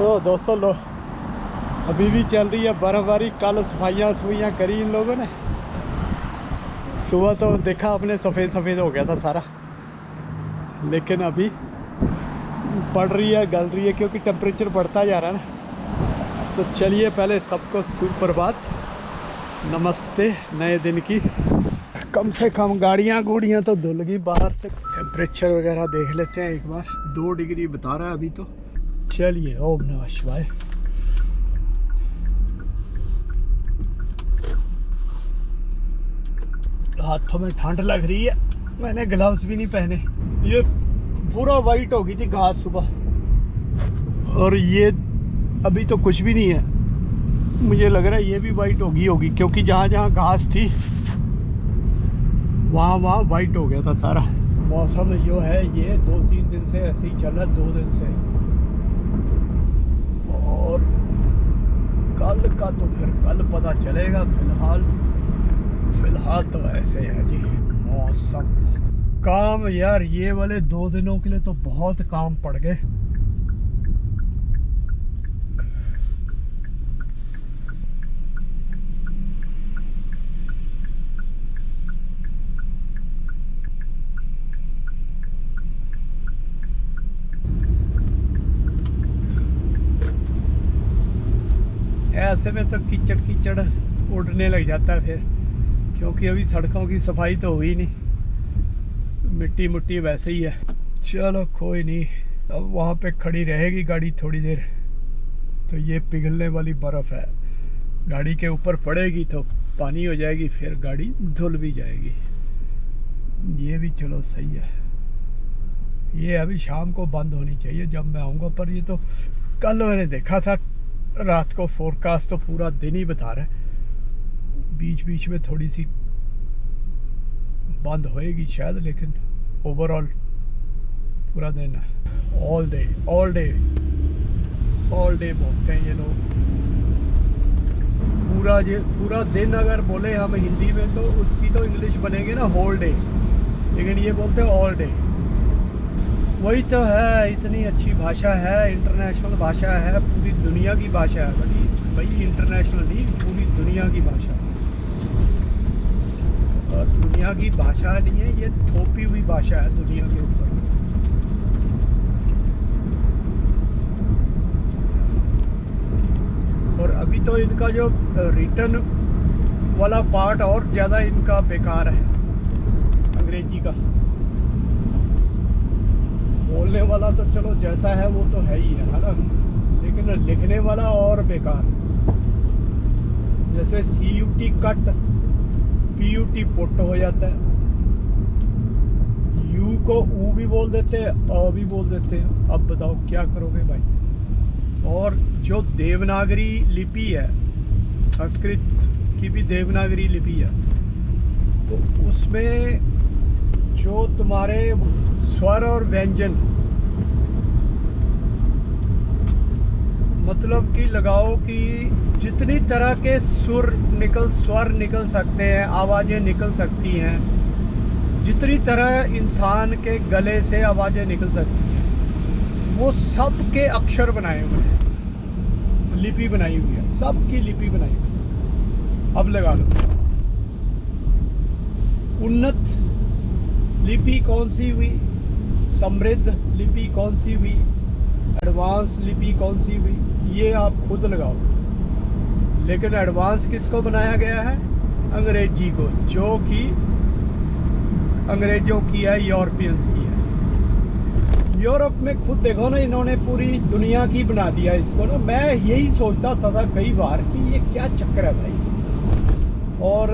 तो दोस्तों लो अभी भी चल रही है बर्फबारी। कल सफाइयाँ करी इन लोगों ने। सुबह तो देखा आपने सफ़ेद सफ़ेद हो गया था सारा, लेकिन अभी पड़ रही है, गल रही है, क्योंकि टेम्परेचर बढ़ता जा रहा है ना। तो चलिए पहले सबको सुप्रभात, नमस्ते नए दिन की। कम से कम गाड़ियाँ गुड़ियाँ तो धुल गई बाहर से। टेम्परेचर वगैरह देख लेते हैं एक बार। 2 डिग्री बता रहा है अभी तो। चलिए ओम नमः शिवाय। हाथों में ठंड लग रही है, मैंने ग्लव्स भी नहीं पहने। ये पूरा वाइट हो गई थी घास सुबह, और ये अभी तो कुछ भी नहीं है। मुझे लग रहा है ये भी वाइट होगी क्योंकि जहाँ जहाँ घास थी वहाँ वाइट हो गया था सारा। मौसम जो है ये 2-3 दिन से ऐसे ही चल रहा है, 2 दिन से। और कल का तो फिर कल पता चलेगा। फिलहाल तो ऐसे है जी मौसम। काम यार ये वाले 2 दिनों के लिए तो बहुत काम पड़ गए। ऐसे में तो कीचड़ उड़ने लग जाता है फिर, क्योंकि अभी सड़कों की सफाई तो हुई नहीं, मिट्टी वैसे ही है। चलो कोई नहीं, अब वहाँ पे खड़ी रहेगी गाड़ी थोड़ी देर। तो ये पिघलने वाली बर्फ़ है, गाड़ी के ऊपर पड़ेगी तो पानी हो जाएगी, फिर गाड़ी धुल भी जाएगी। ये भी चलो सही है। ये अभी शाम को बंद होनी चाहिए जब मैं आऊँगा, पर ये तो कल मैंने देखा था रात को। फोरकास्ट तो पूरा दिन ही बता रहा है, बीच में थोड़ी सी बंद होएगी शायद, लेकिन ओवरऑल पूरा दिन है। ऑल डे बोलते हैं ये लोग। पूरा दिन अगर बोले हम हिंदी में तो उसकी तो इंग्लिश बनेगी ना होल डे, लेकिन ये बोलते हैं ऑल डे। वही तो है, इतनी अच्छी भाषा है, इंटरनेशनल भाषा है, पूरी दुनिया की भाषा है। भाई इंटरनेशनल नहीं, पूरी दुनिया की भाषा। और दुनिया की भाषा नहीं है ये, थोपी हुई भाषा है दुनिया के ऊपर। और अभी तो इनका जो रिटर्न वाला पार्ट और ज़्यादा इनका बेकार है, अंग्रेजी का। बोलने वाला तो चलो जैसा है वो तो है ही है ना, लेकिन लिखने वाला और बेकार। जैसे CUT कट, PUT पुट हो जाता है। यू को ऊ भी बोल देते हैं, अ भी बोल देते हैं। अब बताओ क्या करोगे भाई। और जो देवनागरी लिपि है, संस्कृत की भी देवनागरी लिपि है, तो उसमें जो तुम्हारे स्वर और व्यंजन, मतलब कि लगाओ कि जितनी तरह के स्वर निकल सकते हैं, आवाज़ें निकल सकती हैं, जितनी तरह इंसान के गले से आवाज़ें निकल सकती हैं, वो सब के अक्षर बनाए हुए हैं, लिपि बनाई हुई है, सबकी लिपि बनाई हुई है। अब लगा लो उन्नत लिपि कौन सी हुई, समृद्ध लिपि कौन सी हुई, एडवांस लिपि कौन सी हुई, ये आप खुद लगाओ। लेकिन एडवांस किसको बनाया गया है? अंग्रेजी को, जो कि अंग्रेजों की है, यूरोपियंस की है। यूरोप में खुद देखो ना, इन्होंने पूरी दुनिया की बना दिया इसको ना। मैं यही सोचता था कई बार कि ये क्या चक्कर है भाई। और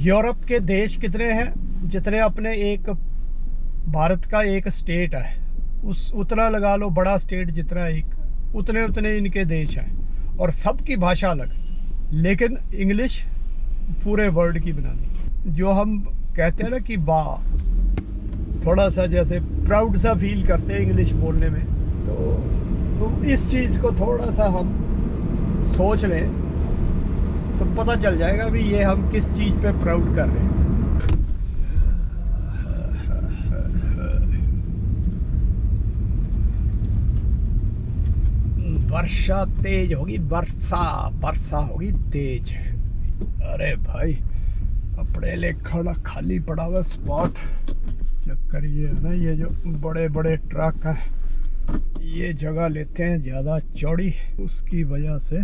यूरोप के देश कितने हैं? जितने अपने एक भारत का एक स्टेट है, उतना लगा लो, बड़ा स्टेट जितना एक, उतने इनके देश हैं, और सबकी भाषा अलग। लेकिन इंग्लिश पूरे वर्ल्ड की बना दी। जो हम कहते हैं ना कि थोड़ा सा जैसे प्राउड सा फील करते हैं इंग्लिश बोलने में, तो इस चीज़ को थोड़ा सा हम सोच लें तो पता चल जाएगा भी ये हम किस चीज़ पे प्राउड कर रहे हैं। वर्षा तेज होगी, वर्षा होगी तेज। अरे भाई अपने लिए खड़ा खाली पड़ा हुआ स्पॉट। चक्कर ये है ना, ये जो बड़े बड़े ट्रक हैं ये जगह लेते हैं ज़्यादा चौड़ी, उसकी वजह से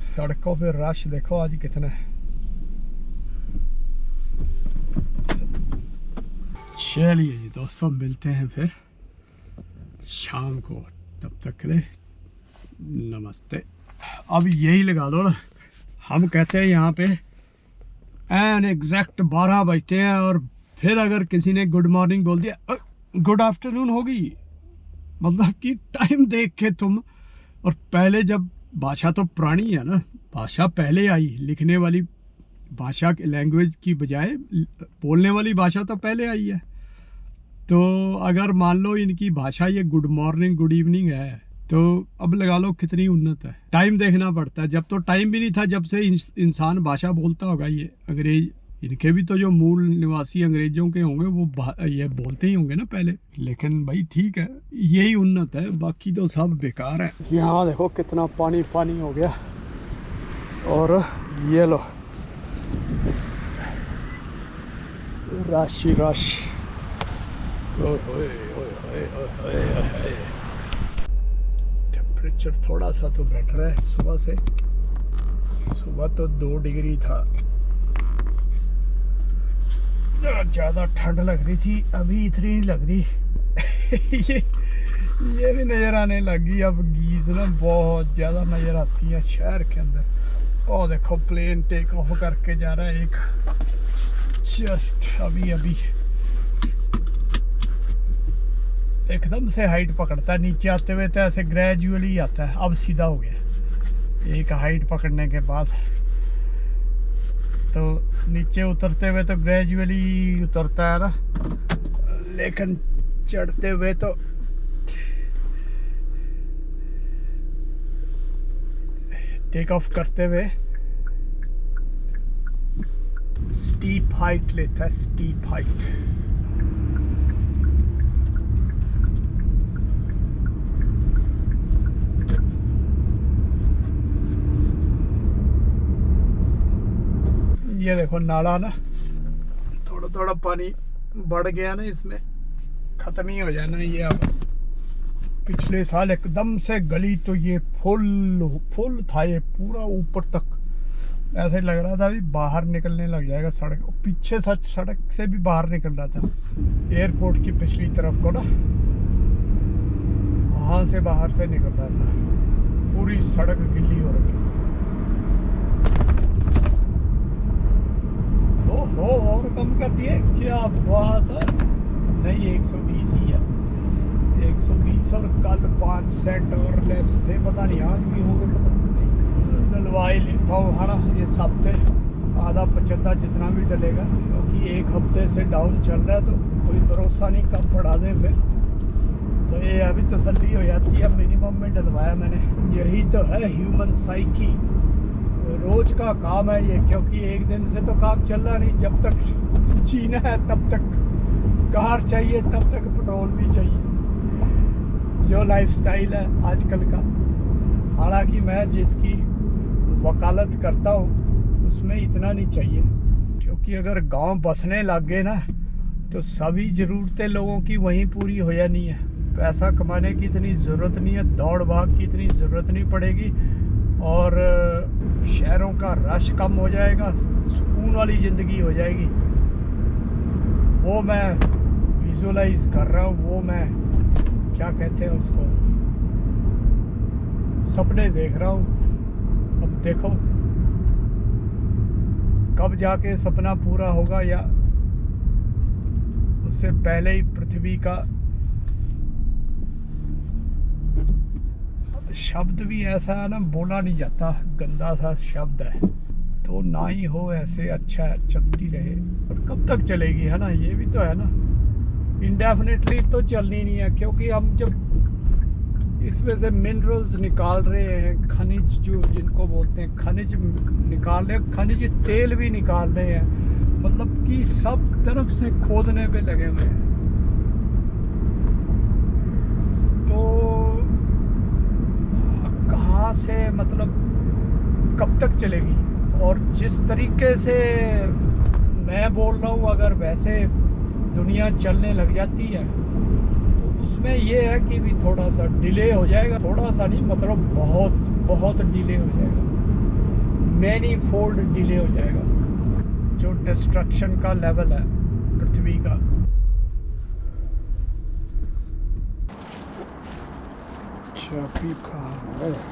सड़कों पे रश देखो आज कितना है। चलिए जी दोस्तों, मिलते हैं फिर शाम को, तब तक के लिए नमस्ते। अब यही लगा लो ना, हम कहते हैं यहाँ पे एन एग्जैक्ट 12 बजते हैं और फिर अगर किसी ने गुड मॉर्निंग बोल दिया, गुड आफ्टरनून होगी, मतलब कि टाइम देख के तुम। और पहले जब भाषा तो पुरानी है ना, भाषा पहले आई, लिखने वाली भाषा लैंग्वेज की बजाय बोलने वाली भाषा तो पहले आई है। तो अगर मान लो इनकी भाषा ये गुड मॉर्निंग गुड इवनिंग है, तो अब लगा लो कितनी उन्नत है। टाइम देखना पड़ता है, जब तो टाइम भी नहीं था जब से इंसान भाषा बोलता होगा। ये अंग्रेज, इनके भी तो जो मूल निवासी अंग्रेजों के होंगे वो ये बोलते ही होंगे ना पहले। लेकिन भाई ठीक है, यही उन्नत है, बाकी तो सब बेकार है। यहाँ देखो कितना पानी पानी हो गया। और ये लो राशि रश, टेम्परेचर थोड़ा सा तो बेटर है सुबह से। सुबह तो 2 डिग्री था, ज़्यादा ठंड लग रही थी, अभी इतनी नहीं लग रही। ये भी नज़र आने लगी अब, गीज ना बहुत ज़्यादा नज़र आती है शहर के अंदर। और देखो प्लेन टेक ऑफ करके जा रहा है एक, जस्ट अभी अभी एकदम से हाइट पकड़ता है। नीचे आते हुए तो ऐसे ग्रेजुअली आता है, अब सीधा हो गया। एक हाइट पकड़ने के बाद तो नीचे उतरते हुए तो ग्रेजुअली उतरता है ना, लेकिन चढ़ते हुए तो टेक ऑफ करते हुए स्टीप हाइट लेता है, स्टीप हाइट। ये देखो नाला ना, थोड़ा थोड़ा पानी बढ़ गया ना, इसमें ख़त्म ही हो जाना ये अब। पिछले साल एकदम से गली तो ये फुल था, ये पूरा ऊपर तक, ऐसे लग रहा था अभी बाहर निकलने लग जाएगा सड़क। पीछे सच सड़क से भी बाहर निकल रहा था, एयरपोर्ट की पिछली तरफ को ना, वहाँ से बाहर से निकल रहा था। पूरी सड़क गिल्ली हो रखी। ओहो, और कम कर दिए, क्या बात है। नहीं 120 ही है, 120। और कल 5 सेंट और लेस थे, पता नहीं आज भी होंगे, पता नहीं। डलवाई लेता हूँ है ना ये हफ्ते, आधा 75 जितना भी डलेगा, क्योंकि एक हफ्ते से डाउन चल रहा है तो कोई भरोसा नहीं कब बढ़ा दें फिर। तो ये अभी तसल्ली हो जाती है, मिनिमम में डलवाया मैंने। यही तो है ह्यूमन साइकी, रोज का काम है ये, क्योंकि एक दिन से तो काम चल रहा नहीं। जब तक जीना है तब तक कार चाहिए, तब तक पेट्रोल भी चाहिए, जो लाइफस्टाइल है आजकल का। हालांकि मैं जिसकी वकालत करता हूँ उसमें इतना नहीं चाहिए, क्योंकि अगर गांव बसने लग गए ना तो सभी ज़रूरतें लोगों की वहीं पूरी हो जानी है। पैसा कमाने की इतनी ज़रूरत नहीं है, दौड़ भाग की इतनी ज़रूरत नहीं पड़ेगी, और शहरों का रश कम हो जाएगा, सुकून वाली ज़िंदगी हो जाएगी। वो मैं विजुअलाइज कर रहा हूँ, वो मैं क्या कहते हैं उसको, सपने देख रहा हूँ। अब देखो कब जाके सपना पूरा होगा, या उससे पहले ही पृथ्वी का शब्द भी ऐसा है ना, बोला नहीं जाता, गंदा सा शब्द है। तो ना ही हो ऐसे, अच्छा है चलती रहे। और कब तक चलेगी है ना, ये भी तो है ना, इंडेफिनेटली तो चलनी नहीं है। क्योंकि हम जब इसमें से मिनरल्स निकाल रहे हैं, खनिज जो जिनको बोलते हैं खनिज निकाल रहे हैं, खनिज तेल भी निकाल रहे हैं, मतलब कि सब तरफ से खोदने पे लगे हुए हैं। तो यहाँ से मतलब कब तक चलेगी। और जिस तरीके से मैं बोल रहा हूँ, अगर वैसे दुनिया चलने लग जाती है तो उसमें ये है कि भी थोड़ा सा डिले हो जाएगा। थोड़ा सा नहीं, मतलब बहुत बहुत डिले हो जाएगा, मैनी फोल्ड डिले हो जाएगा जो डिस्ट्रक्शन का लेवल है पृथ्वी का। चाबी कहाँ है?